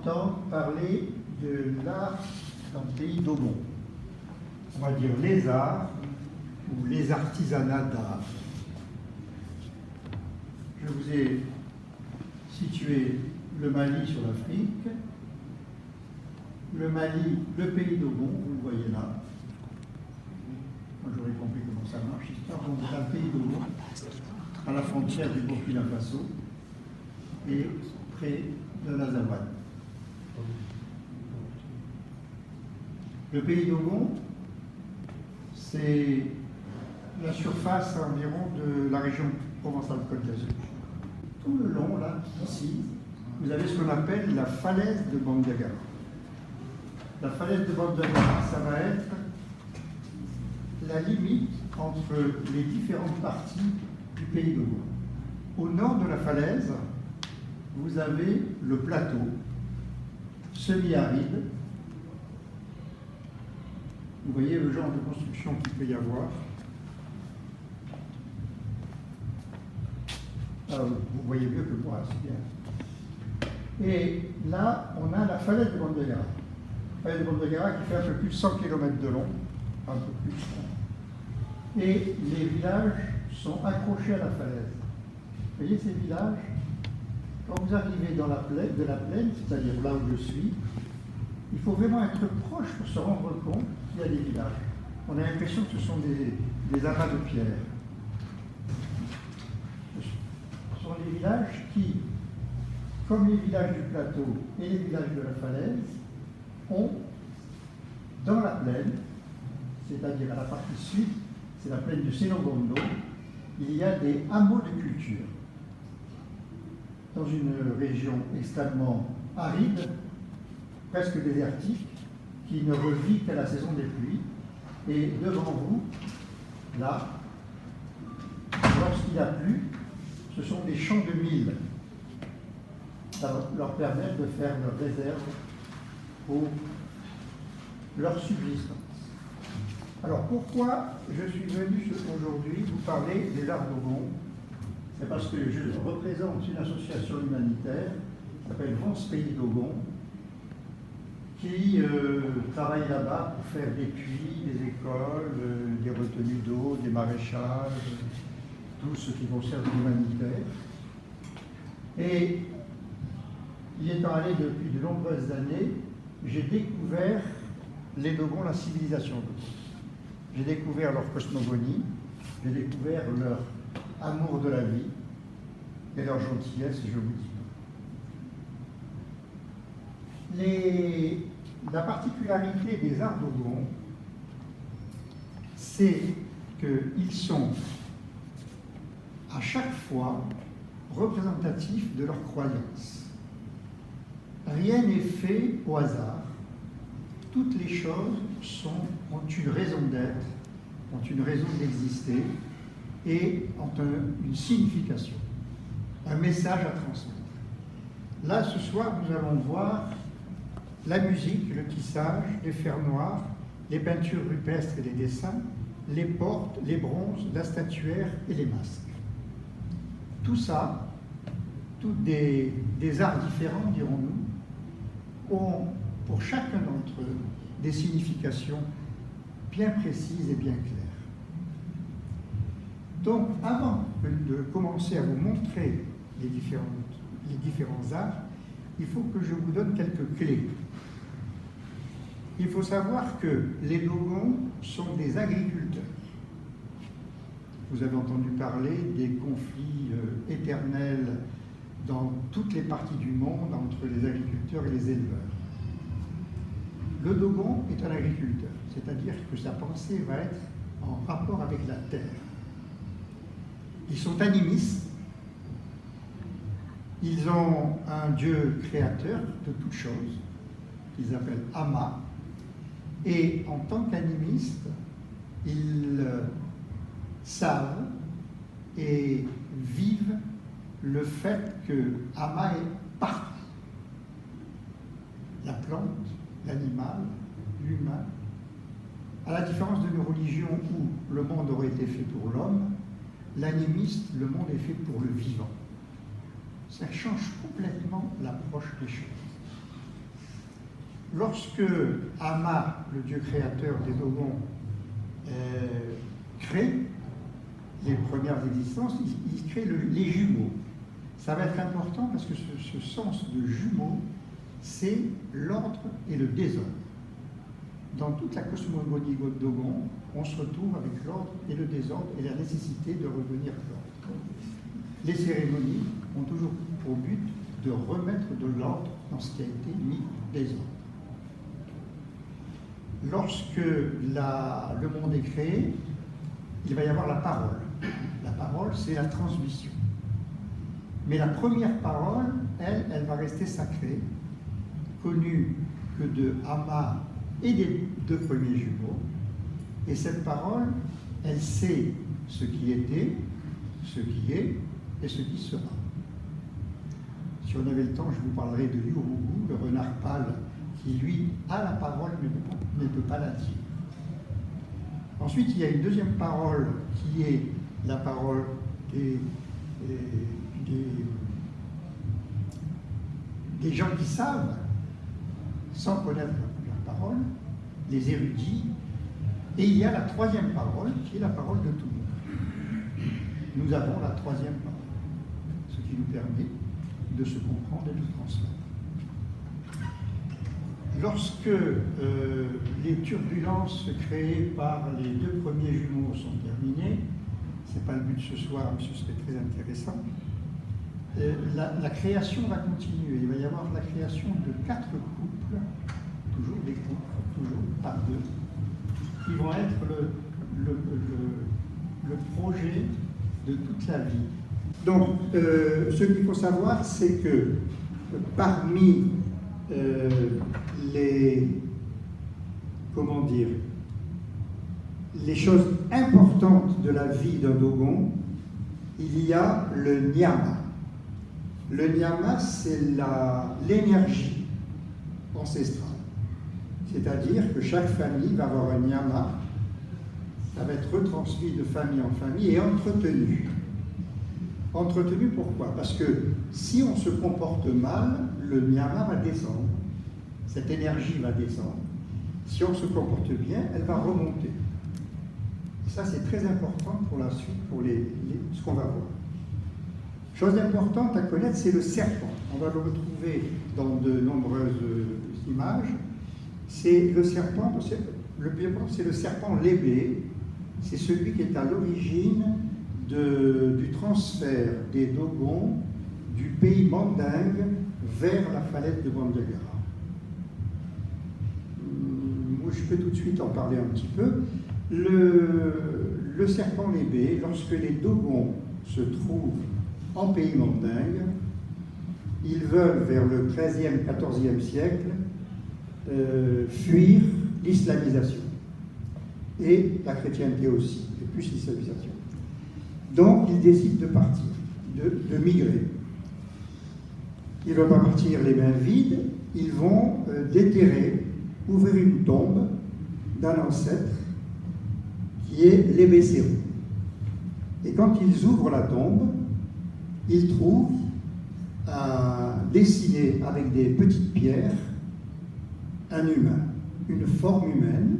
entendre parler de l'art dans le pays d'Ogon. On va dire les arts ou les artisanats d'art. Je vous ai situé le Mali sur l'Afrique, le Mali, le pays d'Ogon, vous le voyez là. Moi j'aurais compris comment ça marche. Donc c'est un pays d'Ogon, à la frontière du Burkina Faso et près de l'Azawad. Le pays d'Ogon, c'est la surface environ de la région Provence-Alpes-Côte d'Azur. Tout le long, là, ici, vous avez ce qu'on appelle la falaise de Bandiagara. La falaise de Bandiagara, ça va être la limite entre les différentes parties du pays d'Ogon. Au nord de la falaise, vous avez le plateau semi-aride. Vous voyez le genre de construction qu'il peut y avoir. Vous voyez mieux que moi, c'est bien. Et là, on a la falaise de Bandiagara. La falaise de Bandiagara qui fait un peu plus de 100 km de long, un peu plus. Et les villages sont accrochés à la falaise. Vous voyez ces villages? Quand vous arrivez dans de la plaine, c'est-à-dire là où je suis, il faut vraiment être proche pour se rendre compte qu'il y a des villages. On a l'impression que ce sont des amas de pierre. Ce sont des villages qui, comme les villages du plateau et les villages de la falaise, ont dans la plaine, c'est-à-dire à la partie sud, c'est la plaine de Sénogondo, il y a des hameaux de culture. Dans une région extrêmement aride, presque désertique, qui ne revit qu'à la saison des pluies. Et devant vous, là, lorsqu'il a plu, ce sont des champs de mil. Ça leur permet de faire leur réserve pour leur subsistance. Alors pourquoi je suis venu aujourd'hui vous parler des arts d'Ogon? C'est parce que je représente une association humanitaire qui s'appelle France Pays d'Ogon, qui travaille là-bas pour faire des puits, des écoles, des retenues d'eau, des maraîchages, tout ce qui concerne l'humanitaire. Et y étant allé depuis de nombreuses années, j'ai découvert les Dogons, la civilisation Dogon. J'ai découvert leur cosmogonie, j'ai découvert leur amour de la vie et leur gentillesse, je vous dis. La particularité des arts Dogon, c'est qu'ils sont à chaque fois représentatifs de leur croyance. Rien n'est fait au hasard. Toutes les choses ont une raison d'être, ont une raison d'exister et ont une signification, un message à transmettre. Là, ce soir, nous allons voir la musique, le tissage, les fers noirs, les peintures rupestres et les dessins, les portes, les bronzes, la statuaire et les masques. Tout ça, tous des arts différents, dirons-nous, ont pour chacun d'entre eux des significations bien précises et bien claires. Donc, avant de commencer à vous montrer les différents arts, il faut que je vous donne quelques clés. Il faut savoir que les Dogons sont des agriculteurs. Vous avez entendu parler des conflits éternels dans toutes les parties du monde entre les agriculteurs et les éleveurs. Le Dogon est un agriculteur, c'est-à-dire que sa pensée va être en rapport avec la terre. Ils sont animistes, ils ont un Dieu créateur de toutes choses, qu'ils appellent Ama, et en tant qu'animistes, ils savent et vivent le fait que Ama est partout. La plante, l'animal, l'humain. À la différence de nos religions où le monde aurait été fait pour l'homme, l'animiste, le monde est fait pour le vivant. Ça change complètement l'approche des choses. lorsque Ama, le dieu créateur des Dogons, crée les premières existences, il crée les jumeaux. Ça va être important parce que ce sens de jumeaux, c'est l'ordre et le désordre. Dans toute la cosmogonie Dogon, on se retrouve avec l'ordre et le désordre et la nécessité de revenir à l'ordre. Les cérémonies ont toujours pour but de remettre de l'ordre dans ce qui a été mis désordre. Lorsque le monde est créé, il va y avoir la parole. La parole, c'est la transmission. Mais la première parole, elle va rester sacrée, connue que de Ama et des deux premiers jumeaux. Et cette parole, elle sait ce qui était, ce qui est et ce qui sera. Si on avait le temps, je vous parlerai de Yurugu, le renard pâle, qui lui a la parole mais ne peut pas la dire. Ensuite, il y a une deuxième parole qui est la parole des gens qui savent, sans connaître la parole, les érudits. Et il y a la troisième parole, qui est la parole de tout le monde. Nous avons la troisième parole, ce qui nous permet de se comprendre et de se transmettre. Lorsque les turbulences créées par les deux premiers jumeaux sont terminées, ce n'est pas le but de ce soir, mais ce serait très intéressant, la création va continuer. Il va y avoir la création de 4 couples, toujours des couples, toujours par deux, qui vont être le projet de toute la vie. Donc, ce qu'il faut savoir, c'est que parmi les choses importantes de la vie d'un Dogon, il y a le Nyama. Le Nyama, c'est l'énergie ancestrale. C'est-à-dire que chaque famille va avoir un Nyama, ça va être retransmis de famille en famille et entretenu. Entretenu pourquoi? Parce que si on se comporte mal, le Nyama va descendre, cette énergie va descendre. Si on se comporte bien, elle va remonter. Et ça, c'est très important pour la suite, pour ce qu'on va voir. Chose importante à connaître, c'est le serpent. On va le retrouver dans de nombreuses images. C'est le serpent, le plus important, c'est le serpent lébé. C'est celui qui est à l'origine du transfert des Dogons du pays mandingue vers la falaise de Bandiagara. Moi, je peux tout de suite en parler un petit peu. Le serpent lébé, lorsque les Dogons se trouvent en pays mandingue, ils veulent, vers le XIIIe, XIVe siècle, fuir l'islamisation. Et la chrétienté aussi, et plus l'islamisation. Donc, ils décident de partir, de migrer. Ils ne vont pas partir les mains vides, ils vont déterrer, ouvrir une tombe d'un ancêtre qui est l'Ébécérou. Et quand ils ouvrent la tombe, ils trouvent dessiné avec des petites pierres un humain, une forme humaine,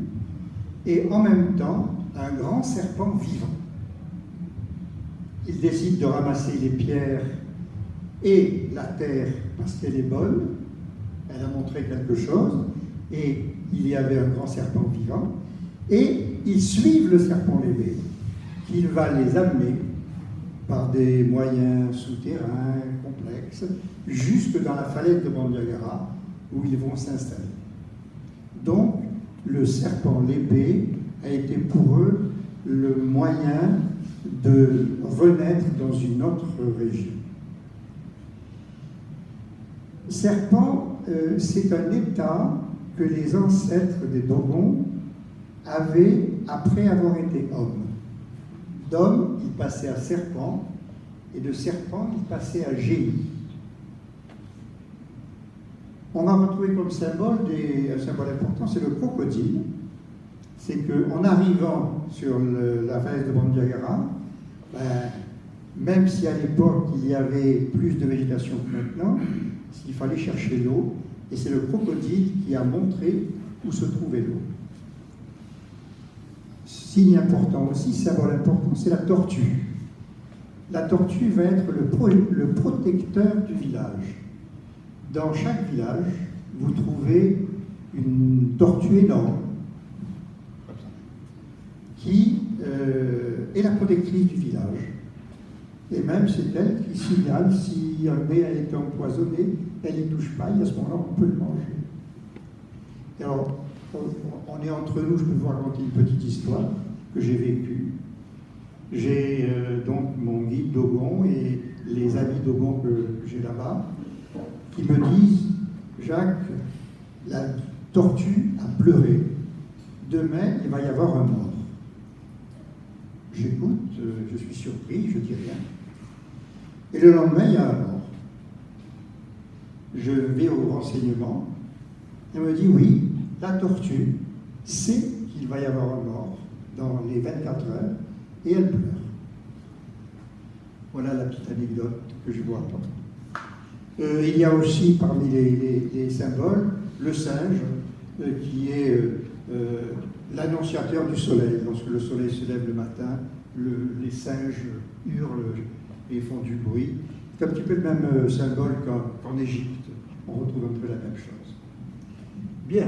et en même temps un grand serpent vivant. Ils décident de ramasser les pierres et la terre parce qu'elle est bonne, elle a montré quelque chose, et il y avait un grand serpent vivant, et ils suivent le serpent lébé, qui va les amener par des moyens souterrains, complexes, jusque dans la falaise de Bandiagara, où ils vont s'installer. Donc, le serpent lébé a été pour eux le moyen de renaître dans une autre région. Serpent, c'est un état que les ancêtres des Dogons avaient après avoir été hommes. D'homme, ils passaient à serpent, et de serpent, ils passaient à génie. On va retrouver comme symbole un symbole important, c'est le crocodile. C'est qu'en arrivant sur la falaise de Bandiagara, même si à l'époque il y avait plus de végétation que maintenant, s'il fallait chercher l'eau, et c'est le crocodile qui a montré où se trouvait l'eau. Signe important aussi, symbole important, c'est la tortue. La tortue va être le protecteur du village. Dans chaque village, vous trouvez une tortue énorme qui est la protectrice du village. Et même c'est elle qui signale si un nez a été empoisonné, elle n'y touche pas, et à ce moment-là, on peut le manger. Et alors, on est entre nous, je peux vous raconter une petite histoire que j'ai vécue. J'ai donc mon guide Dogon et les amis Dogon que j'ai là-bas qui me disent « Jacques, la tortue a pleuré. Demain, il va y avoir un mort. » J'écoute, je suis surpris, je dis rien. Et le lendemain, il y a un mort. Je vais au renseignement. Elle me dit « Oui, la tortue sait qu'il va y avoir un mort dans les 24 heures et elle pleure. » Voilà la petite anecdote que je vous raconte. Il y a aussi parmi les symboles le singe qui est l'annonciateur du soleil. Lorsque le soleil se lève le matin, les singes hurlent et font du bruit. C'est un petit peu le même symbole qu'en Égypte. On retrouve un peu la même chose. Bien,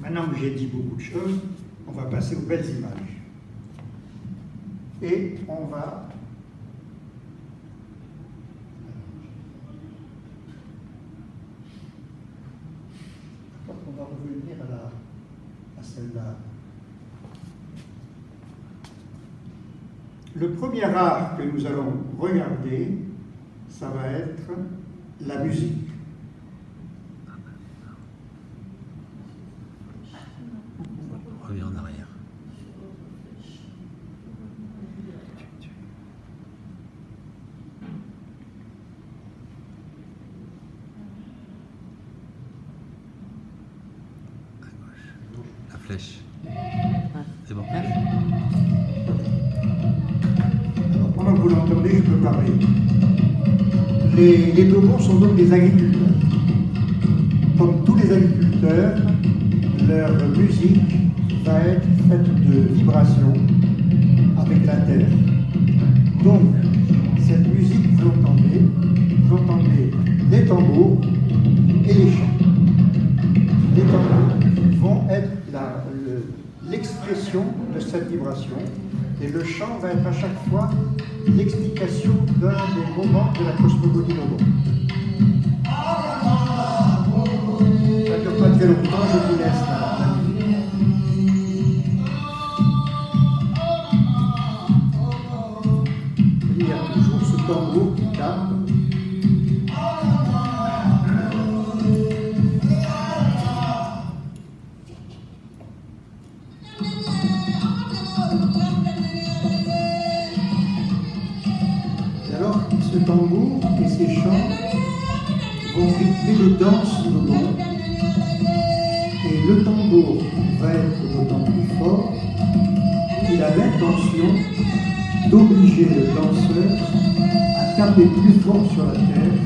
maintenant que j'ai dit beaucoup de choses, on va passer aux belles images. Et on va... On va revenir à celle-là. Le premier art que nous allons regarder, ça va être la musique. On revient en arrière. La flèche. C'est bon. Alors, pendant que vous l'entendez, je peux parler. Les Dogons sont donc des agriculteurs. Comme tous les agriculteurs, leur musique va être faite de vibrations avec la terre. Donc, cette musique, vous entendez les tambours et les chants. Les tambours vont être l'expression de cette vibration et le chant va être à chaque fois l'explication d'un des moments de la cosmogonie Dogon. Ça ne dure pas très longtemps, je vous laisse la musique. Il y a toujours ce tambour qui tape. Ce tambour et ces chants vont rythmer les danses Dogon. Et le tambour va être d'autant plus fort qu'il a l'intention d'obliger le danseur à taper plus fort sur la terre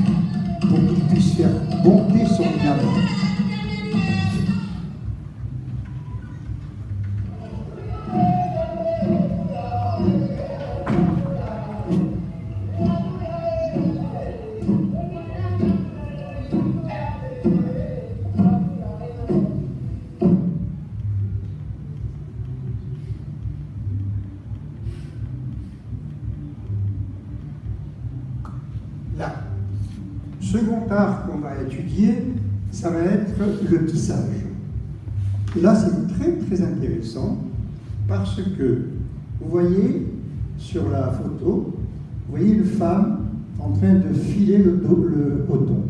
pour qu'il puisse faire monter son diamant. Second art qu'on va étudier, ça va être le tissage. Et là, c'est très très intéressant parce que vous voyez sur la photo, vous voyez une femme en train de filer le coton.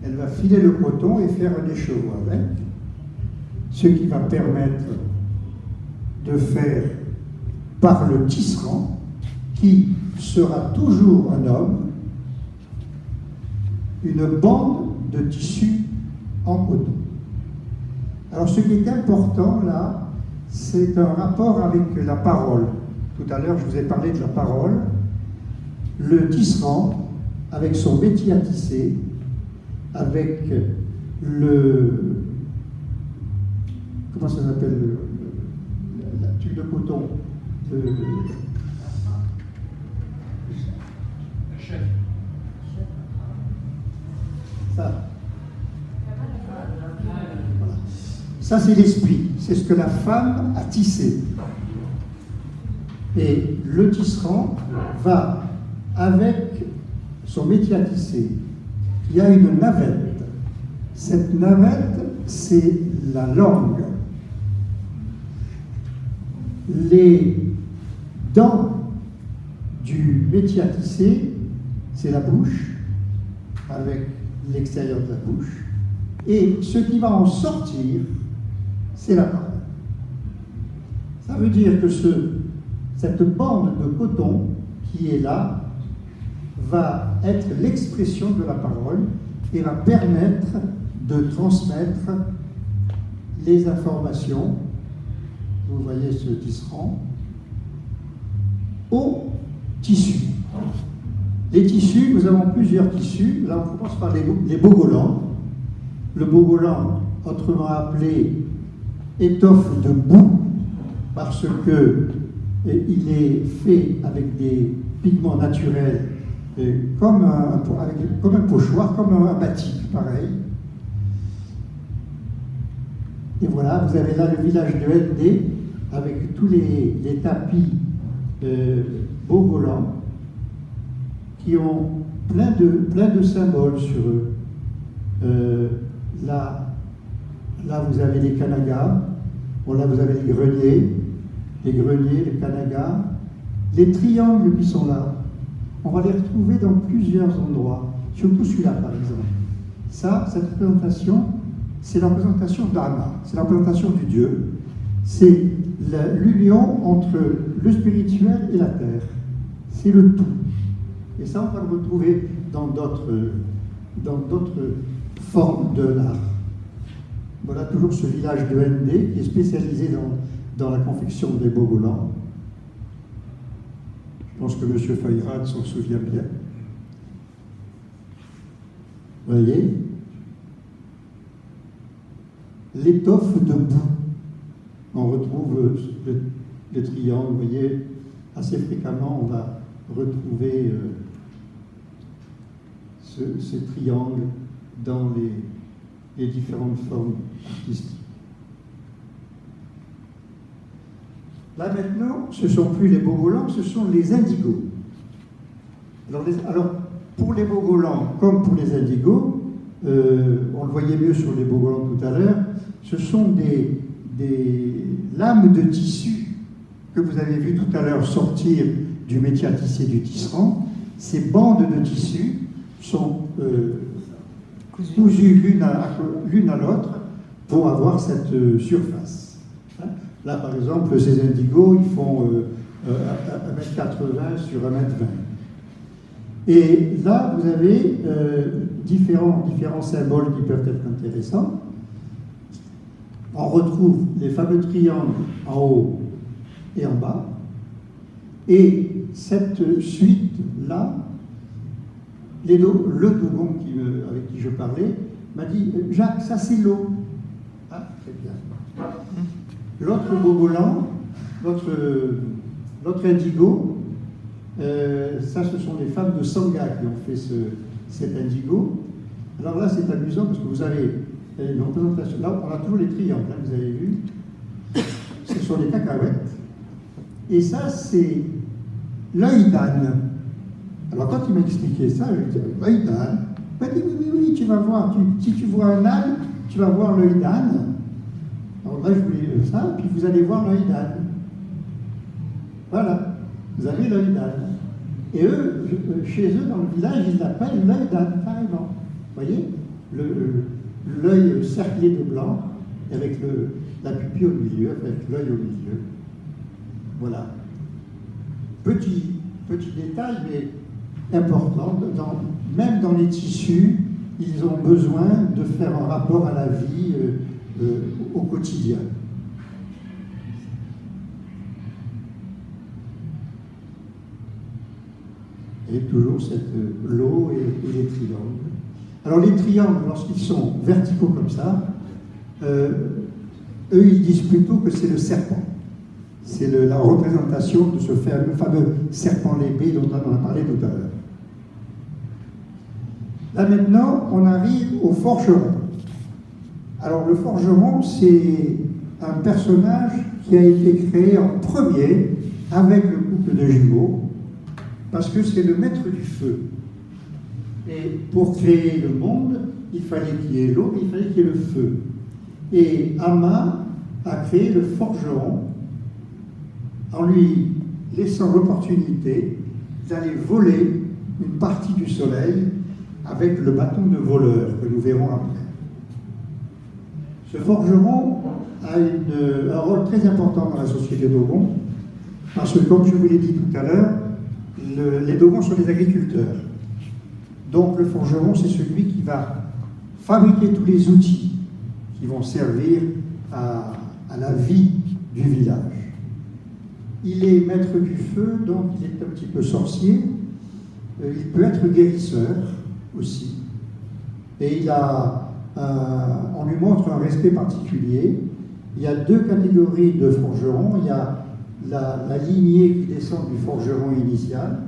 Elle va filer le coton et faire des chevaux avec, ce qui va permettre de faire par le tisserand, qui sera toujours un homme, une bande de tissu en coton. Alors ce qui est important là, c'est un rapport avec la parole. Tout à l'heure, je vous ai parlé de la parole. Le tisserand, avec son métier à tisser, avec comment ça s'appelle, la tuque de coton, ça. Voilà. Ça, c'est l'esprit, c'est ce que la femme a tissé. Et le tisserand va, avec son métier à tisser, il y a une navette. Cette navette, c'est la langue. Les dents du métier à tisser, c'est la bouche, avec l'extérieur de la bouche. Et ce qui va en sortir, c'est la parole. Ça veut dire que cette bande de coton qui est là va être l'expression de la parole et va permettre de transmettre les informations, vous voyez ce tisserand, au tissu. Les tissus, nous avons plusieurs tissus. Là, on commence par les bogolans. Le bogolan, autrement appelé étoffe de boue, parce que il est fait avec des pigments naturels, comme un pochoir, comme un batik, pareil. Et voilà, vous avez là le village de Ndé, avec tous les tapis bogolans, qui ont plein de symboles sur eux. Là, vous avez les kanagas, bon, là, vous avez les greniers, les kanagas, les triangles qui sont là. On va les retrouver dans plusieurs endroits, surtout celui-là, par exemple. Ça, cette représentation, c'est la représentation d'Ama, c'est la représentation du Dieu. C'est l'union entre le spirituel et la terre. C'est le tout. Et ça, on va le retrouver dans d'autres formes de l'art. Voilà toujours ce village de Ndé qui est spécialisé dans la confection des bogolans. Je pense que M. Feuillade s'en souvient bien. Vous voyez, l'étoffe de boue. On retrouve les triangles, vous voyez, assez fréquemment, on va retrouver ces triangles dans les différentes formes artistiques. Là maintenant, ce ne sont plus les bogolans, ce sont les indigos. Alors pour les bogolans, comme pour les indigos, on le voyait mieux sur les bogolans tout à l'heure, ce sont des lames de tissu que vous avez vu tout à l'heure sortir du métier à tisser du tisserand. Ces bandes de tissu sont cousues l'une à l'autre pour avoir cette surface. Là, par exemple, ces indigos, ils font 1,80 m sur 1,20 m. Et là, vous avez différents symboles qui peuvent être intéressants. On retrouve les fameux triangles en haut et en bas. Et cette suite-là, le Dogon avec qui je parlais m'a dit « Jacques, ça c'est l'eau. » Ah, très bien. L'autre bogolan, l'autre indigo, ça ce sont les femmes de Sangha qui ont fait cet indigo. Alors là c'est amusant parce que vous avez une représentation, là on a toujours les triangles, hein, vous avez vu, ce sont les cacahuètes, et ça c'est l'œil d'âne. Alors quand il m'a expliqué ça, je lui ai dit l'œil d'âne, il m'a dit oui, tu vas voir, si tu vois un âne, tu vas voir l'œil d'âne. Alors là, je voulais ça, puis vous allez voir l'œil d'âne. Voilà, vous avez l'œil d'âne. Et eux, chez eux, dans le village, ils l'appellent l'œil d'âne, carrément. Vous voyez, l'œil cerclé de blanc, avec la pupille au milieu, avec l'œil au milieu. Voilà. Petit détail, mais important. Même dans les tissus, ils ont besoin de faire un rapport à la vie au quotidien. Et toujours l'eau et les triangles. Alors les triangles, lorsqu'ils sont verticaux comme ça, eux, ils disent plutôt que c'est le serpent. C'est la représentation de ce fameux serpent lébé dont on a parlé tout à l'heure. Là maintenant, on arrive au forgeron. Alors le forgeron, c'est un personnage qui a été créé en premier avec le couple de jumeaux, parce que c'est le maître du feu. Et pour créer le monde, il fallait qu'il y ait l'eau, mais il fallait qu'il y ait le feu. Et Amma a créé le forgeron en lui laissant l'opportunité d'aller voler une partie du soleil avec le bâton de voleur que nous verrons après. Ce forgeron a un rôle très important dans la société Dogon, parce que, comme je vous l'ai dit tout à l'heure, les Dogons sont des agriculteurs. Donc le forgeron, c'est celui qui va fabriquer tous les outils qui vont servir à la vie du village. Il est maître du feu, donc il est un petit peu sorcier. Il peut être guérisseur aussi. Et on lui montre un respect particulier. Il y a deux catégories de forgerons. Il y a la lignée qui descend du forgeron initial,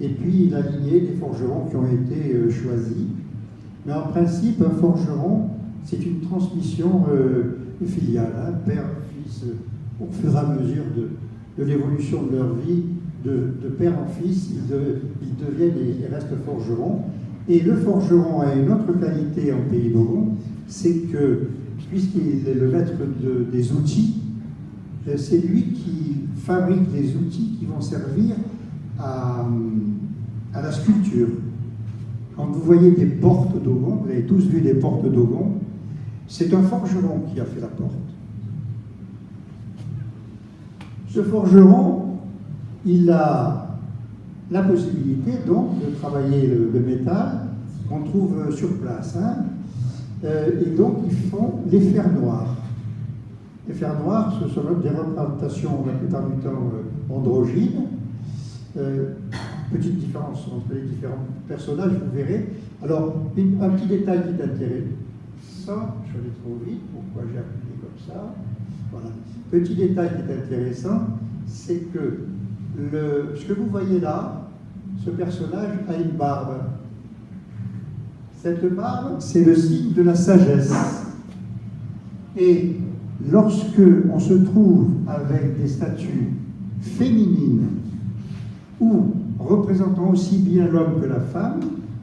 et puis la lignée des forgerons qui ont été choisis. Mais en principe, un forgeron, c'est une transmission filiale, hein, père-fils, au fur et à mesure de l'évolution de leur vie, de père en fils, ils deviennent et restent forgerons. Et le forgeron a une autre qualité en Pays Dogon, c'est que, puisqu'il est le maître des outils, c'est lui qui fabrique des outils qui vont servir à la sculpture. Quand vous voyez des portes Dogon, vous avez tous vu des portes Dogon, c'est un forgeron qui a fait la porte. Ce forgeron, il a la possibilité donc de travailler le métal qu'on trouve sur place. Hein. Et donc ils font les fers noirs. Les fers noirs, ce sont des représentations la plupart du temps androgynes. Petite différence entre les différents personnages, vous verrez. Alors, un petit détail qui est intéressant, je vais aller trop vite, pourquoi j'ai appuyé comme ça. Voilà. Petit détail qui est intéressant, c'est que ce que vous voyez là, ce personnage a une barbe. Cette barbe, c'est le signe de la sagesse. Et lorsque on se trouve avec des statues féminines ou représentant aussi bien l'homme que la femme,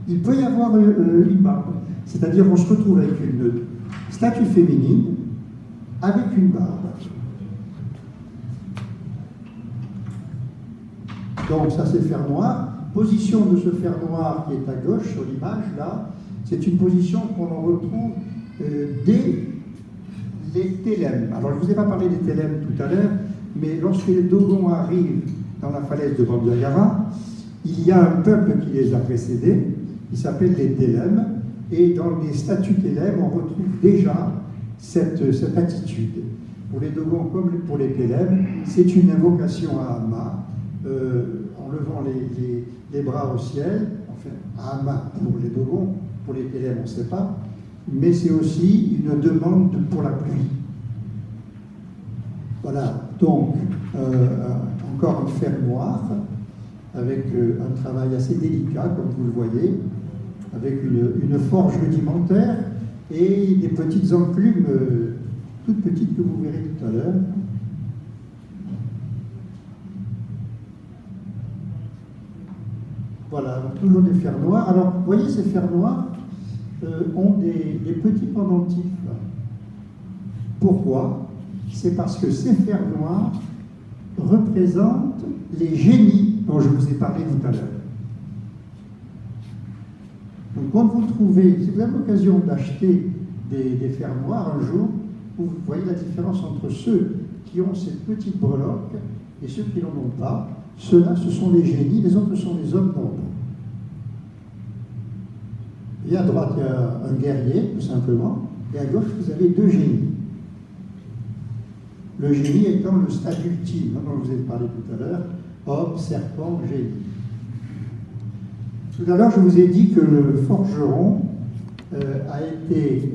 il peut y avoir une barbe. C'est-à-dire qu'on se retrouve avec une statue féminine avec une barbe. Donc ça c'est le fer noir. Position de ce fer noir qui est à gauche sur l'image, là, c'est une position qu'on retrouve dès les télèmes. Alors je ne vous ai pas parlé des télèmes tout à l'heure, mais lorsque les Dogons arrivent dans la falaise de Bandiagara, il y a un peuple qui les a précédés, qui s'appelle les télèmes, et dans les statues télèmes, on retrouve déjà cette attitude. Pour les Dogons comme pour les télèmes, c'est une invocation à Amma, en levant les bras au ciel, enfin à Amma pour les Dogons, pour les télèmes on ne sait pas, mais c'est aussi une demande pour la pluie. Voilà, donc encore un fer noir, avec un travail assez délicat, comme vous le voyez, avec une forge rudimentaire et des petites enclumes, toutes petites que vous verrez tout à l'heure. Voilà, donc toujours des fers noirs. Alors, vous voyez, ces fers noirs ont des petits pendentifs. Pourquoi? C'est parce que ces fers noirs représentent les génies dont je vous ai parlé tout à l'heure. Donc quand vous trouvez, si vous avez l'occasion d'acheter des fers noirs un jour, vous voyez la différence entre ceux qui ont ces petites breloques et ceux qui n'en ont pas. Ceux-là, ce sont les génies, les autres sont les hommes d'ombre. Et à droite, il y a un guerrier, tout simplement, et à gauche, vous avez deux génies. Le génie étant le stade ultime, dont je vous ai parlé tout à l'heure, homme, serpent, génie. Tout à l'heure, je vous ai dit que le forgeron a été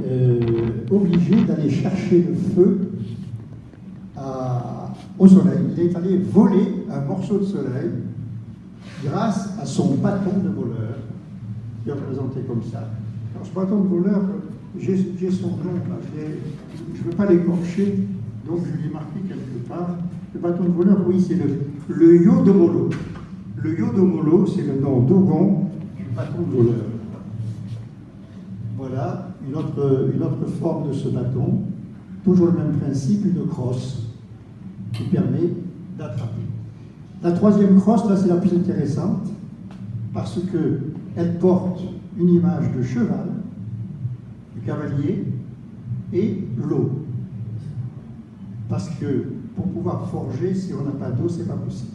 obligé d'aller chercher le feu au soleil. Il est allé voler un morceau de soleil grâce à son bâton de voleur, qui est représenté comme ça. Alors, ce bâton de voleur, j'ai son nom, là, je ne veux pas l'écorcher, donc je l'ai marqué quelque part. Le bâton de voleur, oui, c'est le Yodomolo. Le Yodomolo, c'est le nom dogon du bâton de voleur. Voilà une autre forme de ce bâton, toujours le même principe, une crosse qui permet d'attraper. La troisième crosse, là, c'est la plus intéressante, parce qu'elle porte une image de cheval, du cavalier, et l'eau. Parce que pour pouvoir forger, si on n'a pas d'eau, c'est pas possible.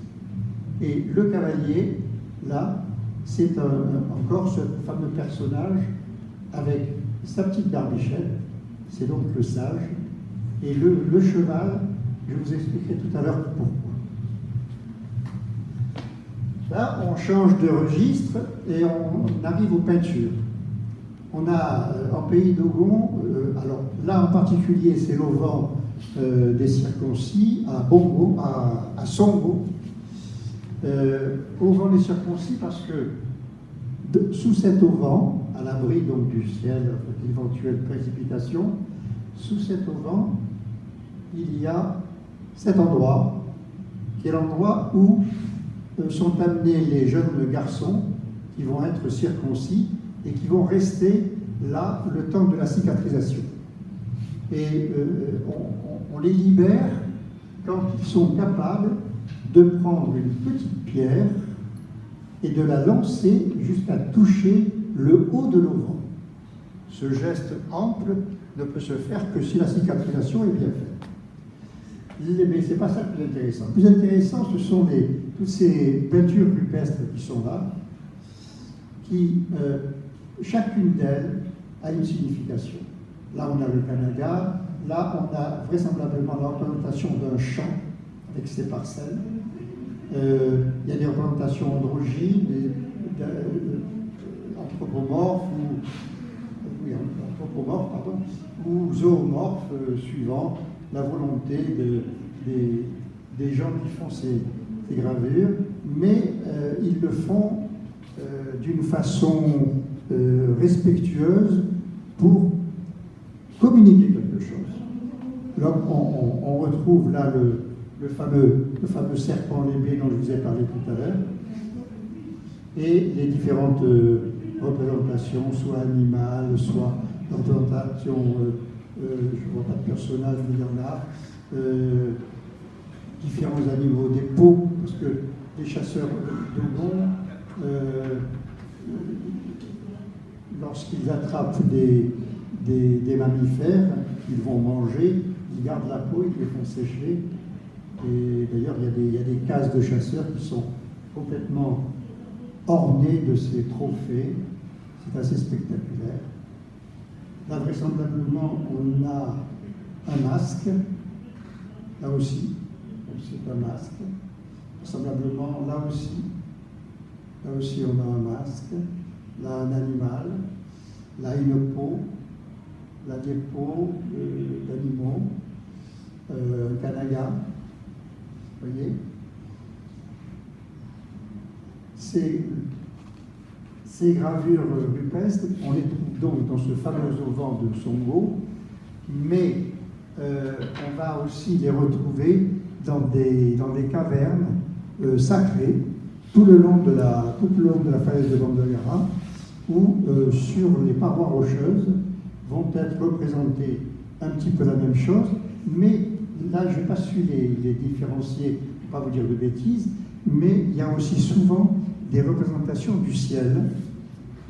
Et le cavalier, là, c'est encore ce fameux personnage avec sa petite barbichette, c'est donc le sage, et le cheval, je vous expliquerai tout à l'heure pourquoi. Là, on change de registre et on arrive aux peintures. On a en pays d'Ogon, alors là en particulier, c'est l'auvent des circoncis à Bongo, à Songo. Auvent des circoncis parce que sous cet auvent, à l'abri donc du ciel, d'éventuelles précipitations, sous cet auvent, il y a cet endroit, qui est l'endroit où sont amenés les jeunes garçons qui vont être circoncis et qui vont rester là le temps de la cicatrisation. Et on les libère quand ils sont capables de prendre une petite pierre et de la lancer jusqu'à toucher le haut de l'auvent. Ce geste ample ne peut se faire que si la cicatrisation est bien faite. Mais ce n'est pas ça le plus intéressant. Le plus intéressant, ce sont toutes ces peintures rupestres qui sont là, qui, chacune d'elles, a une signification. Là, on a le Kanaga, là, on a vraisemblablement la représentation d'un champ avec ses parcelles. Il y a des représentations androgynes, anthropomorphes, ou zoomorphes, suivant la volonté des gens qui font ces gravures, mais ils le font d'une façon respectueuse pour communiquer quelque chose. Donc on retrouve là le fameux serpent lébé dont je vous ai parlé tout à l'heure, et les différentes représentations, soit animales, soit représentations, je ne vois pas de personnages, mais il y en a, différents animaux, des peaux, parce que les chasseurs d'Ogon, lorsqu'ils attrapent des mammifères qu'ils vont manger, ils gardent la peau, ils les font sécher. Et d'ailleurs, il y a des cases de chasseurs qui sont complètement ornées de ces trophées. C'est assez spectaculaire. Là, vraisemblablement, on a un masque. Là aussi, c'est un masque. Vraisemblablement, là aussi, on a un masque. Là, un animal. Là, une peau. Là, des peaux d'animaux. Un kanaga. Vous voyez, ces gravures rupestres, on les trouve donc dans ce fameux auvent de Songo, mais on va aussi les retrouver dans des cavernes sacrées tout le long de la falaise de Bandagara, où sur les parois rocheuses vont être représentées un petit peu la même chose, mais là, je n'ai pas su les différencier, pour ne pas vous dire de bêtises, mais il y a aussi souvent des représentations du ciel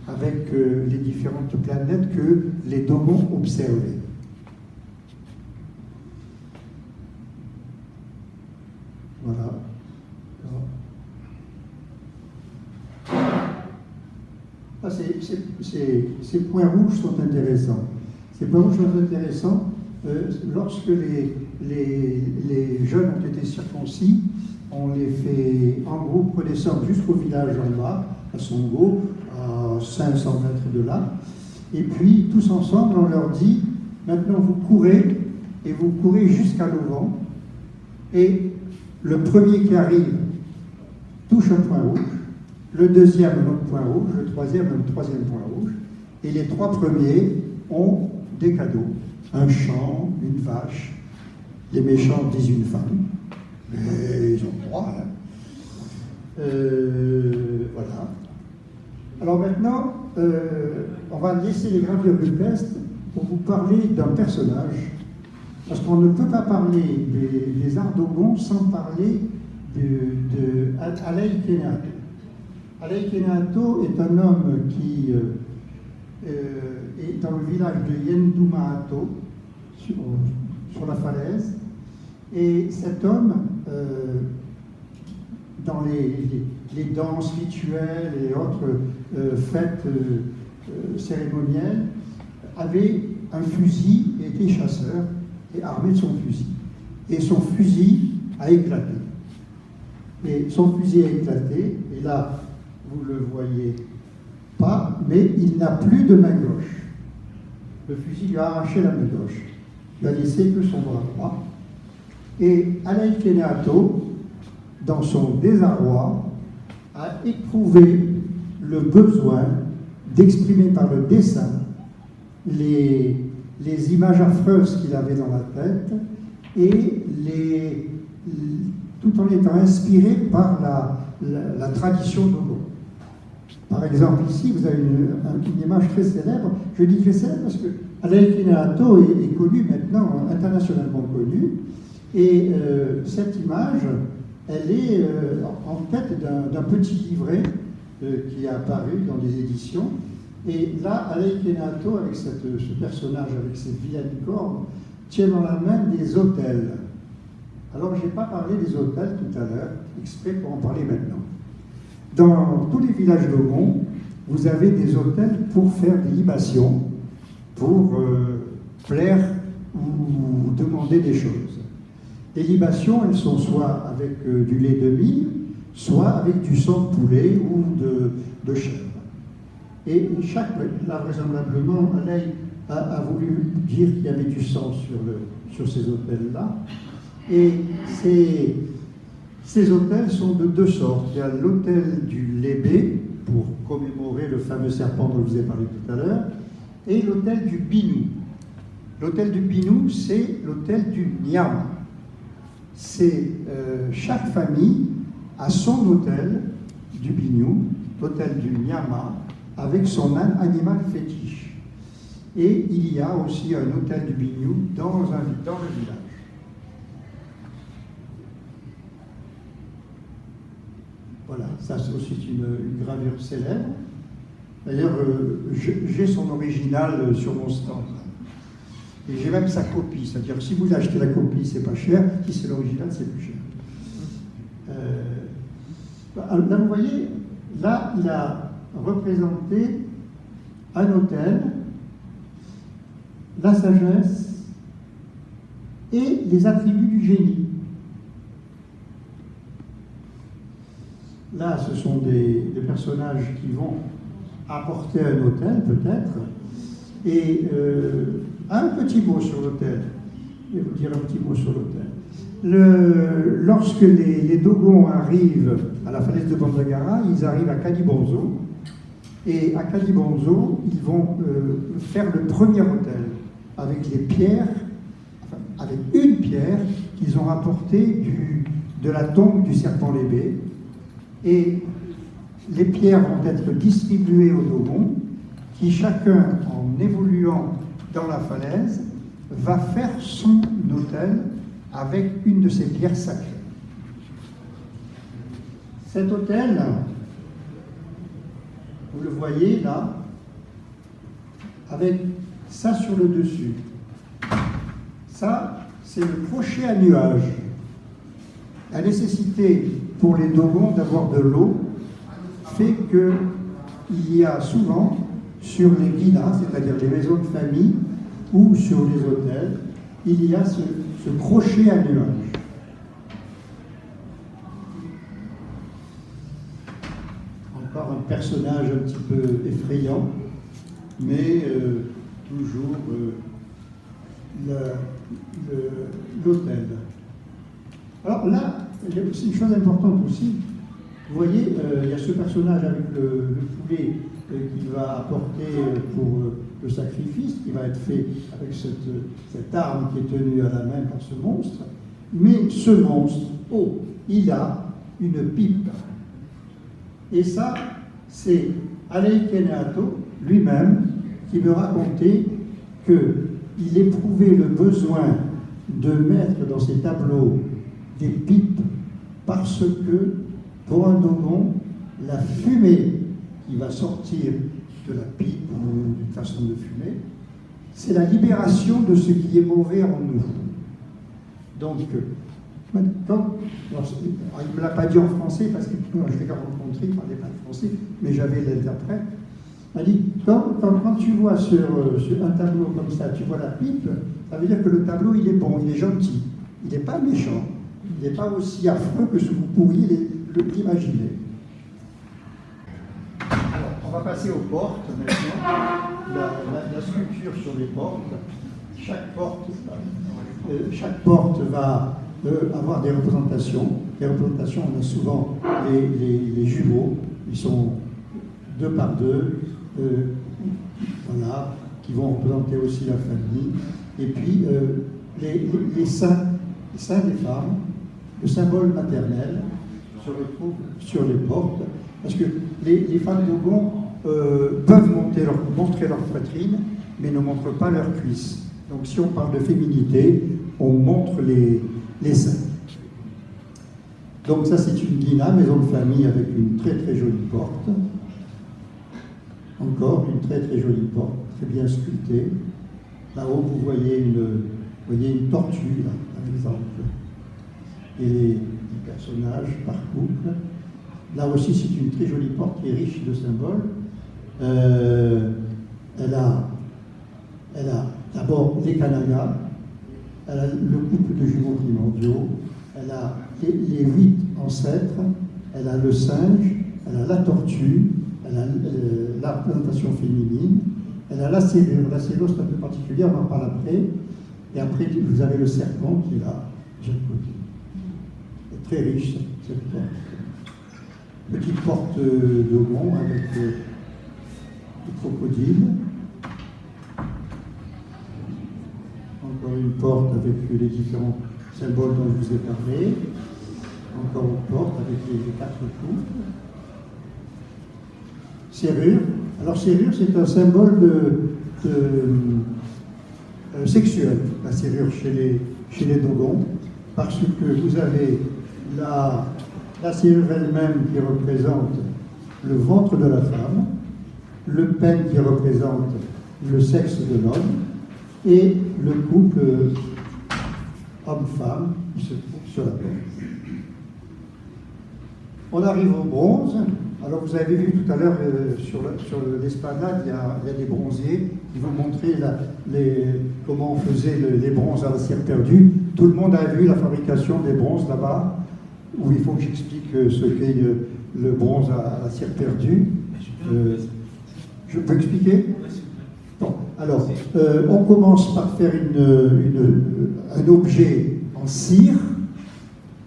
avec les différentes planètes que les Dogons observaient. Voilà. Ah, ces points rouges sont intéressants. Ces points rouges sont intéressants lorsque les jeunes ont été circoncis, on les fait en groupe redescendre jusqu'au village en bas, à Songo, à 500 mètres de là, Et puis, tous ensemble, on leur dit, maintenant vous courez, et vous courez jusqu'à l'auvent, et le premier qui arrive touche un point rouge, le deuxième un autre point rouge, le troisième un troisième point rouge, et les 3 premiers ont des cadeaux, un champ, une vache, les méchants disent une femme, mais ils ont droit, hein. Voilà. Alors maintenant, on va laisser les gravures rupestres pour vous parler d'un personnage, parce qu'on ne peut pas parler des arts d'Ogon sans parler de Alei Kenato. Alei Kenato est un homme qui est dans le village de Yendumaato, sur la falaise, et cet homme, dans les danses rituelles et autres fêtes cérémonielles, avait un fusil et était chasseur et armé de son fusil. Et son fusil a éclaté. Et son fusil a éclaté, et là, vous ne le voyez pas, mais il n'a plus de main gauche. Le fusil lui a arraché la main gauche. Il a laissé que son bras droit. Et Alei Kenato, dans son désarroi, a éprouvé le besoin d'exprimer par le dessin les images affreuses qu'il avait dans la tête et tout en étant inspiré par la tradition d'Ogon. Par exemple, ici, vous avez une image très célèbre. Je dis très célèbre parce que Alei Kenato est connu maintenant, internationalement connu, et cette image, elle est en tête d'un petit livret qui est apparu dans des éditions. Et là, Alei Kenato, avec ce personnage, avec cette vilaine corne, tient dans la main des autels. Alors, je n'ai pas parlé des autels tout à l'heure, exprès pour en parler maintenant. Dans tous les villages d'Ogon, vous avez des autels pour faire des libations, pour plaire ou demander des choses. Les libations, elles sont soit avec du lait de mie, soit avec du sang de poulet ou de chèvre. Et là, vraisemblablement, Alei a voulu dire qu'il y avait du sang sur ces autels-là. Et ces autels sont de 2 sortes. Il y a l'autel du lébé, pour commémorer le fameux serpent dont je vous ai parlé tout à l'heure, et l'autel du binou. L'autel du binou, c'est l'autel du nyama. C'est chaque famille a son autel du binou, l'autel du nyama, avec son animal fétiche. Et il y a aussi un autel du binou dans le village. Voilà, ça c'est aussi une gravure célèbre. D'ailleurs, j'ai son original sur mon stand. Et j'ai même sa copie, c'est-à-dire si vous achetez la copie, c'est pas cher, si c'est l'original, c'est plus cher. Là, vous voyez, là, il a représenté un autel, la sagesse et les attributs du génie. Là, ce sont des personnages qui vont apporter un autel, peut-être, et un petit mot sur l'autel. Je vais vous dire un petit mot sur l'autel. Lorsque les Dogons arrivent à la falaise de Banzagara, ils arrivent à Kadibonzo, et à Kadibonzo, ils vont faire le premier autel avec les pierres, avec une pierre qu'ils ont rapportée de la tombe du serpent lébé. Et les pierres vont être distribuées aux Dogons, qui chacun, en évoluant dans la falaise, va faire son autel avec une de ces pierres sacrées. Cet autel, vous le voyez là, avec ça sur le dessus. Ça, c'est le crochet à nuage. La nécessité pour les Dogons d'avoir de l'eau fait qu'il y a souvent sur les villas, c'est-à-dire les maisons de famille ou sur les hôtels, il y a ce crochet à nuage. Encore un personnage un petit peu effrayant. mais toujours l'autel. Alors là, il y a aussi une chose importante aussi. Vous voyez, il y a ce personnage avec le poulet qui va apporter pour le sacrifice, qui va être fait avec cette arme qui est tenue à la main par ce monstre. Mais ce monstre, il a une pipe. Et ça, c'est Alei Kenato lui-même qui me racontait qu'il éprouvait le besoin de mettre dans ses tableaux des pipes parce que, pour un Dogon, la fumée qui va sortir de la pipe ou d'une façon de fumer, c'est la libération de ce qui est mauvais en nous. Donc, il ne me l'a pas dit en français parce que je l'ai rencontré, il ne parlait pas de français, mais j'avais l'interprète. Il m'a dit, quand tu vois sur un tableau comme ça, tu vois la pipe, ça veut dire que le tableau, il est bon, il est gentil, il n'est pas méchant, il n'est pas aussi affreux que ce que vous pourriez l'imaginer. Alors, on va passer aux portes maintenant. La sculpture sur les portes. Chaque porte va avoir des représentations. Les représentations, on a souvent les jumeaux, ils sont 2 par 2, voilà, qui vont représenter aussi la famille. Et puis les seins des femmes, le symbole maternel, se retrouve sur les portes, parce que les femmes Dogon peuvent montrer leur poitrine, mais ne montrent pas leurs cuisses. Donc si on parle de féminité, on montre les seins. Donc ça c'est une guina, maison de famille avec une très très jolie porte. Encore une très très jolie porte, très bien sculptée. Là-haut vous voyez une tortue, là, par exemple. Et les personnages par couple. Là aussi c'est une très jolie porte qui est riche de symboles. Elle a d'abord les kanagas, elle a le couple de jumeaux primordiaux, elle a les 8 ancêtres, elle a le singe, elle a la tortue, elle a la représentation féminine, elle a la serrure. La serrure c'est un peu particulier, on en parle après. Et après vous avez le serpent qui est là, de l'autre côté. C'est très riche cette porte. Petite porte Dogon avec le crocodile. Encore une porte avec les différents symboles dont je vous ai parlé. Encore une porte avec les 4 couples. Serrure. Alors serrure, c'est un symbole sexuel, la serrure chez les Dogons, parce que vous avez la serrure elle-même qui représente le ventre de la femme, le pen qui représente le sexe de l'homme, et le couple homme-femme qui se trouve sur la porte. On arrive au bronze. Alors vous avez vu tout à l'heure sur l'esplanade, il y a des bronziers qui vont montrer comment on faisait les bronzes à la cire perdue. Tout le monde a vu la fabrication des bronzes là-bas, où il faut que j'explique ce qu'est le bronze à la cire perdue. Je peux expliquer ? Bon, alors, on commence par faire un objet en cire.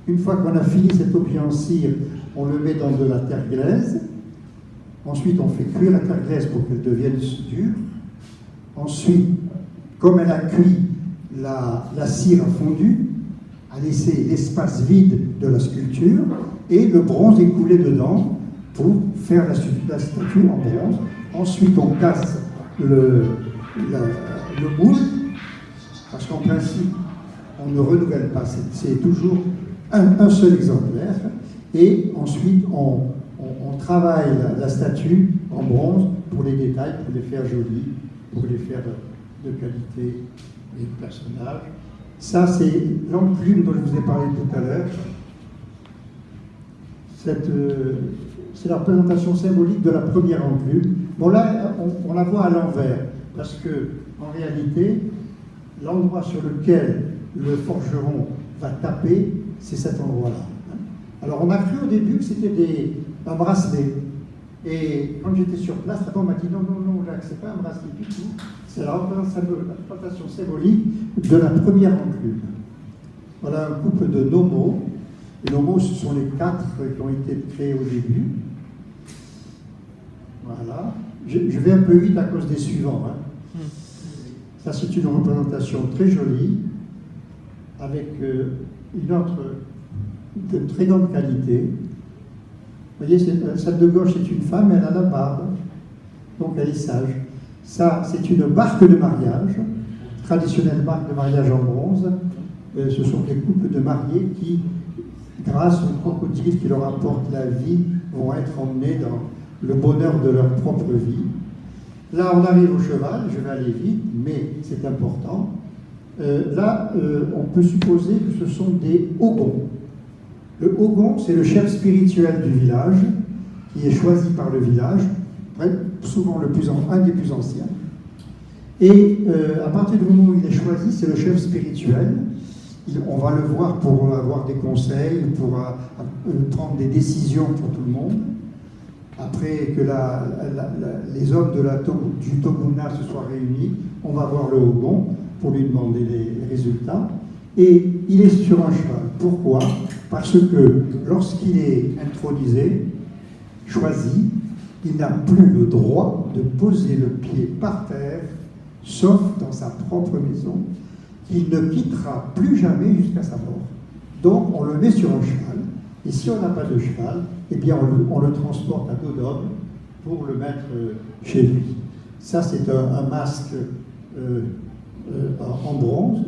Une fois qu'on a fini cet objet en cire, on le met dans de la terre glaise. Ensuite, on fait cuire la terre glaise pour qu'elle devienne dure. Ensuite, comme elle a cuit, la cire a fondu, a laissé l'espace vide de la sculpture, et le bronze est coulé dedans pour faire la statue en bronze. Ensuite, on casse le moule, parce qu'en principe, on ne renouvelle pas, c'est toujours un seul exemplaire. Et ensuite, on travaille la statue en bronze pour les détails, pour les faire jolies, pour les faire de qualité et de personnage. Ça, c'est l'enclume dont je vous ai parlé tout à l'heure. C'est la représentation symbolique de la première enclume. Bon, là, on la voit à l'envers, parce que, en réalité, l'endroit sur lequel le forgeron va taper, c'est cet endroit-là. Alors, on a cru au début que c'était un bracelet. Et quand j'étais sur place, là-bas, on m'a dit non, Jacques, c'est pas un bracelet du tout, c'est la représentation symbolique de la première enclume. Voilà un couple de nomos. Les nomos, ce sont les 4 qui ont été créés au début. Voilà. Je vais un peu vite à cause des suivants. Hein. Ça, c'est une représentation très jolie, avec une autre de très grande qualité. Vous voyez, celle de gauche est une femme, elle a la barbe, donc elle est sage. Ça, c'est une barque de mariage, traditionnelle barque de mariage en bronze. Ce sont des couples de mariés qui, grâce au crocodile qui leur apporte la vie, vont être emmenés dans le bonheur de leur propre vie. Là, on arrive au cheval, je vais aller vite, mais c'est important. Là, on peut supposer que ce sont des Ogons. Le Ogon, c'est le chef spirituel du village, qui est choisi par le village, souvent un des plus anciens. Et à partir du moment où il est choisi, c'est le chef spirituel. On va le voir pour avoir des conseils, pour prendre des décisions pour tout le monde. Après que les hommes du Toguna se soient réunis, on va voir le Ogon pour lui demander les résultats. Et il est sur un cheval. Pourquoi? Parce que lorsqu'il est intronisé, choisi, il n'a plus le droit de poser le pied par terre, sauf dans sa propre maison, qu'il ne quittera plus jamais jusqu'à sa mort. Donc on le met sur un cheval, et si on n'a pas de cheval, eh bien on le transporte à dos d'homme pour le mettre chez lui. Ça, c'est un masque en bronze,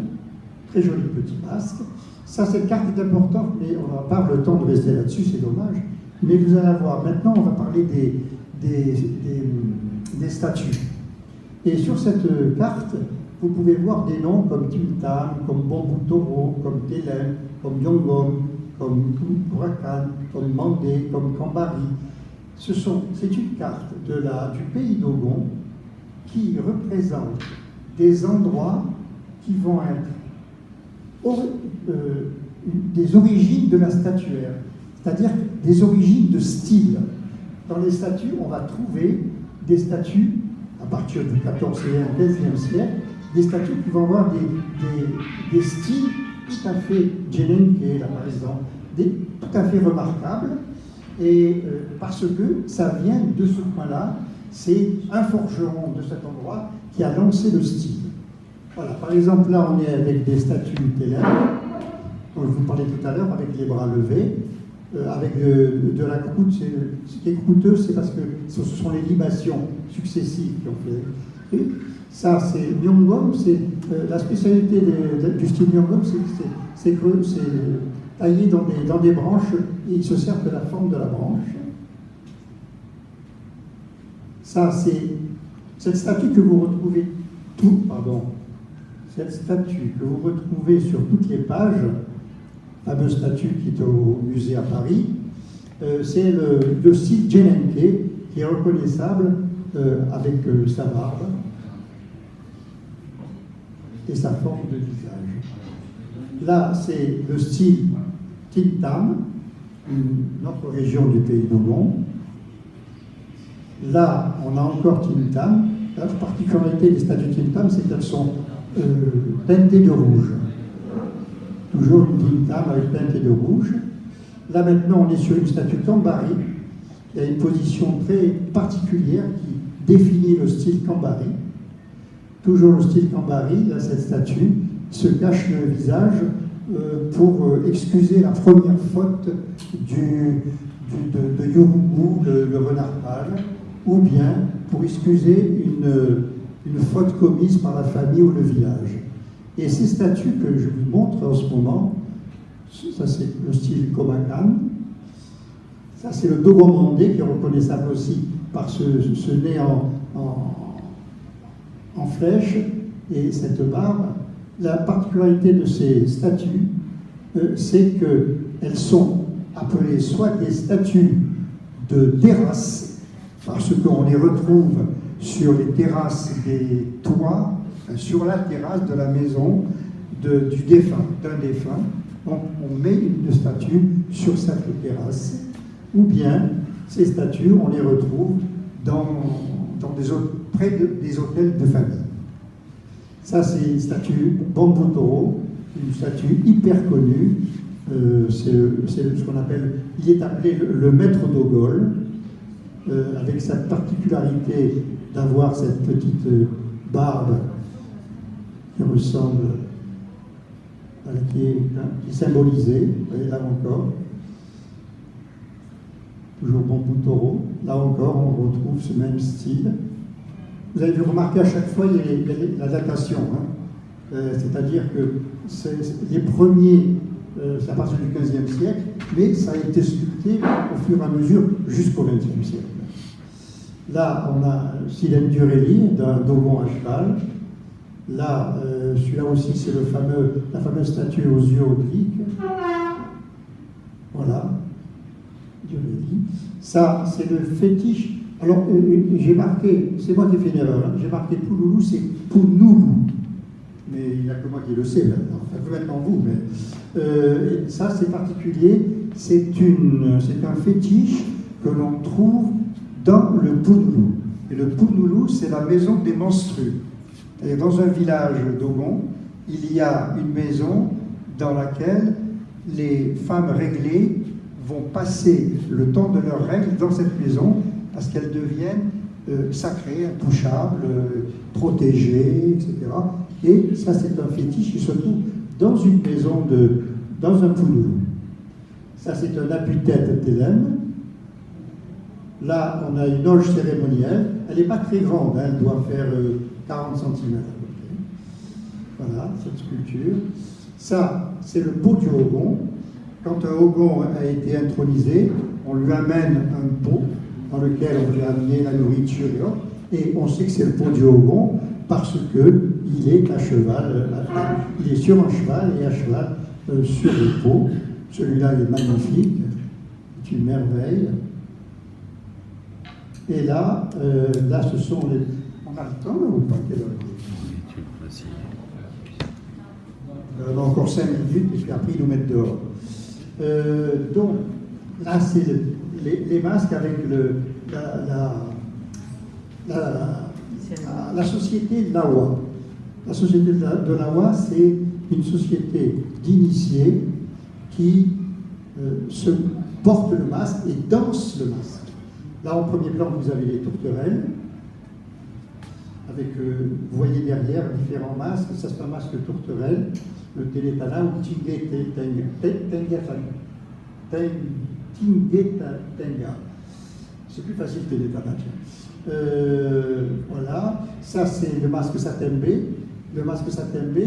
très joli petit masque. Ça, cette carte est importante, mais on n'a pas le temps de rester là-dessus, c'est dommage. Mais vous allez voir, maintenant on va parler des statues. Et sur cette carte, vous pouvez voir des noms comme Timtam, comme Bambu Toro, comme Telem, comme Yongom, comme Burakan, comme Mandé, comme Kambari. C'est une carte du pays d'Ogon qui représente des endroits qui vont être des origines de la statuaire, c'est-à-dire des origines de style. Dans les statues, on va trouver des statues, à partir du XIVe et XVe siècle, des statues qui vont avoir des styles tout à fait Djenenke, là par exemple, tout à fait remarquables, et parce que ça vient de ce point-là, c'est un forgeron de cet endroit qui a lancé le style. Voilà, par exemple, là, on est avec des statues Télème, dont je vous parlais tout à l'heure, avec les bras levés, avec de la croûte. Ce qui est croûteux, c'est parce que ce sont les libations successives qui ont fait. Et ça, c'est Nyongom, c'est la spécialité du style Nyongom, c'est taillé dans des branches, et ils se servent de la forme de la branche. Ça, c'est cette statue que vous retrouvez cette statue que vous retrouvez sur toutes les pages, fameuse statue qui est au musée à Paris, c'est le style Djenenke qui est reconnaissable avec sa barbe et sa forme de visage. Là, c'est le style Timtam, une autre région du pays d'Ogon. Là, on a encore Timtam. La particularité des statues Timtam, c'est qu'elles sont teintées de rouge. Toujours une Timtam avec teintée de rouge. Là, maintenant, on est sur une statue Kambari, qui a une position très particulière qui définit le style Kambari. Toujours le style Kambari, là, cette statue se cache le visage pour excuser la première faute de Yorubu, le renard pâle, ou bien pour excuser une faute commise par la famille ou le village. Et ces statues que je vous montre en ce moment, ça c'est le style Komakan, ça c'est le Dogon Mandé qui est reconnaissable aussi par ce nez en flèche et cette barbe. La particularité de ces statues, c'est qu'elles sont appelées soit des statues de terrasse, parce qu'on les retrouve sur les terrasses des toits, sur la terrasse de la maison d'un défunt. Donc on met une statue sur cette terrasse, ou bien Ces statues, on les retrouve près des hôtels de famille. Ça, c'est une statue Bambutoro, une statue hyper connue. C'est ce qu'on appelle, il est appelé le maître d'Ogol, avec sa particularité d'avoir cette petite barbe qui ressemble qui est symbolisée, vous voyez là encore, toujours Bambutoro, là encore on retrouve ce même style. Vous avez remarqué à chaque fois il y a la datation, hein. C'est-à-dire que les premiers, c'est à partir du XVe siècle, mais ça a été sculpté au fur et à mesure jusqu'au XXe siècle. Là, on a Silendurelli, d'un dogon à cheval. Là, celui-là aussi, c'est la fameuse statue aux yeux obliques. Voilà, Durelli. Ça, c'est le fétiche. Alors, j'ai marqué, c'est moi qui ai fait une erreur, hein. J'ai marqué Pouloulou, c'est Pounoulou. Mais il n'y a que moi qui le sais, maintenant. Enfin, peut maintenant vous, mais ça, c'est particulier. C'est un fétiche que l'on trouve dans le Pounoulou. Et le Pounoulou, c'est la maison des menstrues. Et dans un village d'Ogon, il y a une maison dans laquelle les femmes réglées vont passer le temps de leurs règles dans cette maison parce qu'elles deviennent sacrées, intouchables, protégées, etc. Et ça, c'est un fétiche qui se trouve dans une maison, dans un Pounoulou. Ça, c'est un aputète d'Hélène. Là, on a une loge cérémonielle. Elle n'est pas très grande, hein, elle doit faire 40 cm à peu près. Voilà, cette sculpture. Ça, c'est le pot du Ogon. Quand un Ogon a été intronisé, on lui amène un pot dans lequel on lui a amené la nourriture et autres. Et on sait que c'est le pot du Ogon parce qu'il est à cheval. Il est sur un cheval et à cheval sur le pot. Celui-là, il est magnifique. C'est une merveille. Et là, ce sont les... On a le temps, là, ou pas? Quelle heure? On a encore 5 minutes, et puis après, ils nous mettent dehors. Donc, là, c'est les masques avec la société Lawa. La société de Lawa, c'est une société d'initiés qui se portent le masque et dansent le masque. Là, en premier plan, vous avez les tourterelles, avec, vous voyez derrière, différents masques. Ça, c'est un masque tourterelle, le télétana ou Tinguetenga. C'est plus facile, télétana. Voilà. Ça, c'est le masque Satembe. Le masque Satembe,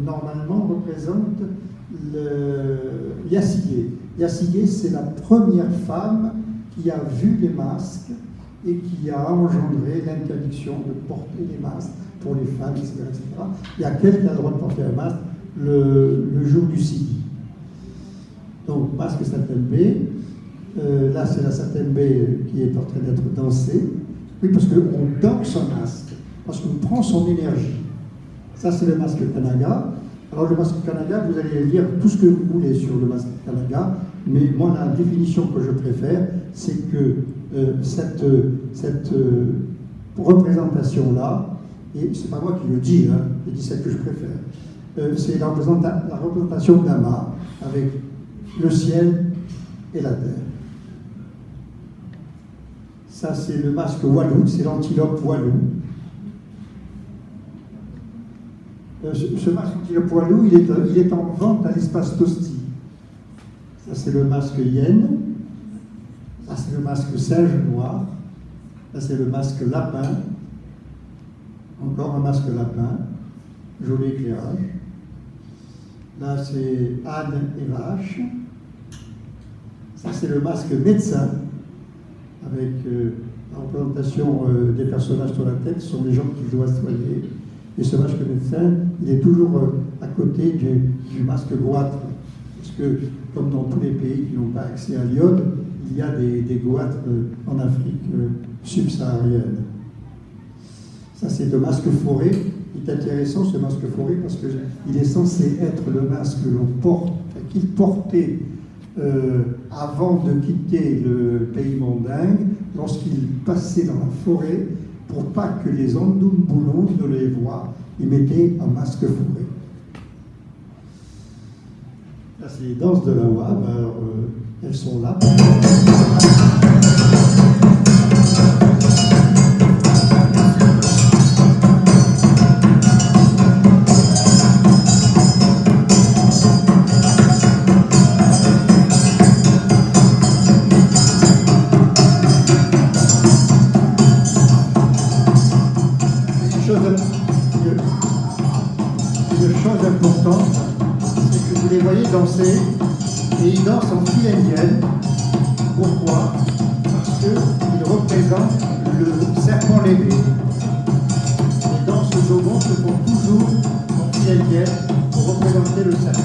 normalement, représente le Yasigé. Yasigé, c'est la première femme qui a vu les masques et qui a engendré l'interdiction de porter les masques pour les femmes, etc. etc. Il y a quelqu'un qui a le droit de porter un masque le jour du Sidi. Donc, masque Satembe. Là, c'est la Satembe qui est en train d'être dansée. Oui, parce qu'on danse un masque, parce qu'on prend son énergie. Ça, c'est le masque Kanaga. Alors, le masque Kanaga, vous allez lire tout ce que vous voulez sur le masque Kanaga, mais moi, la définition que je préfère, c'est que cette représentation-là, et c'est pas moi qui le dis, hein, je dis celle que je préfère, c'est la représentation d'Ama avec le ciel et la terre. Ça, c'est le masque Walou, c'est l'antilope Walou. Ce masque antilope Walou, il est en vente à l'espace Tosti. Ça, c'est le masque Yen. Ça, c'est le masque singe noir. Ça, c'est le masque lapin. Encore un masque lapin. Joli éclairage. Là, c'est âne et vache. Ça, c'est le masque médecin, avec la représentation des personnages sur la tête, ce sont les gens qui doivent soigner. Et ce masque médecin, il est toujours à côté du masque goître. Parce que, comme dans tous les pays qui n'ont pas accès à l'iode, il y a des goîtres en Afrique subsaharienne. Ça, c'est le masque forêt. Il est intéressant, ce masque forêt, parce qu'il est censé être le masque que l'on porte, qu'il portait avant de quitter le pays mondingue, lorsqu'il passait dans la forêt, pour pas que les Andoumboulos ne les voient, ils mettaient un masque fourré. Là, c'est les danses de la Wab. Alors, elles sont là. Une chose importante, c'est que vous les voyez danser, et ils dansent en file indienne. Pourquoi? Parce qu'ils représentent le serpent lévé. Les danses de Dogon se font toujours en file indienne pour représenter le serpent.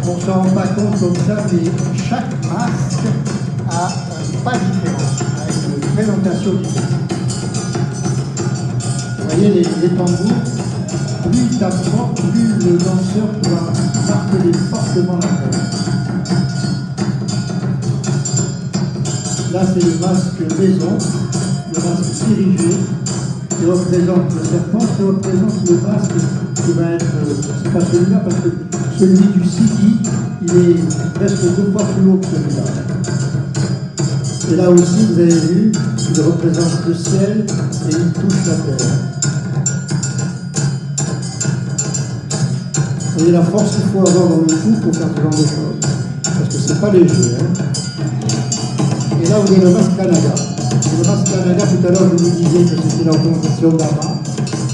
On ne se rend pas compte comme ça, mais chaque masque a un pas différent, a une présentation différente. Vous voyez les tambours, plus il tape fort, plus le danseur doit marteler fortement la tête. Là, c'est le masque maison, le masque dirigé, qui représente le serpent, qui représente le masque qui va être, c'est pas celui-là, parce que celui du Sidi, il est presque 2 fois plus haut que celui-là. Et là aussi, vous avez vu, il représente le ciel et il touche la terre. Vous voyez la force qu'il faut avoir dans le cou pour faire ce genre de choses. Parce que c'est pas léger. Et là, vous avez le masque Kanaga. Le masque Kanaga, tout à l'heure, je vous disais que c'était la représentation d'Ama.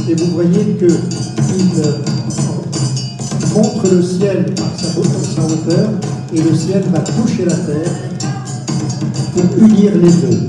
Et vous voyez qu'il montre le ciel par sa hauteur, et le ciel va toucher la terre pour unir les deux.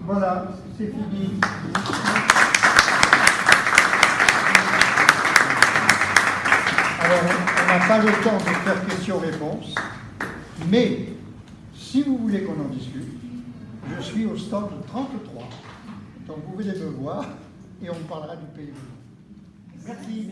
Voilà, c'est fini. Alors, on n'a pas le temps de faire questions-réponses, mais si vous voulez qu'on en discute, je suis au stand 33. Donc vous venez me voir et on parlera du pays. Merci.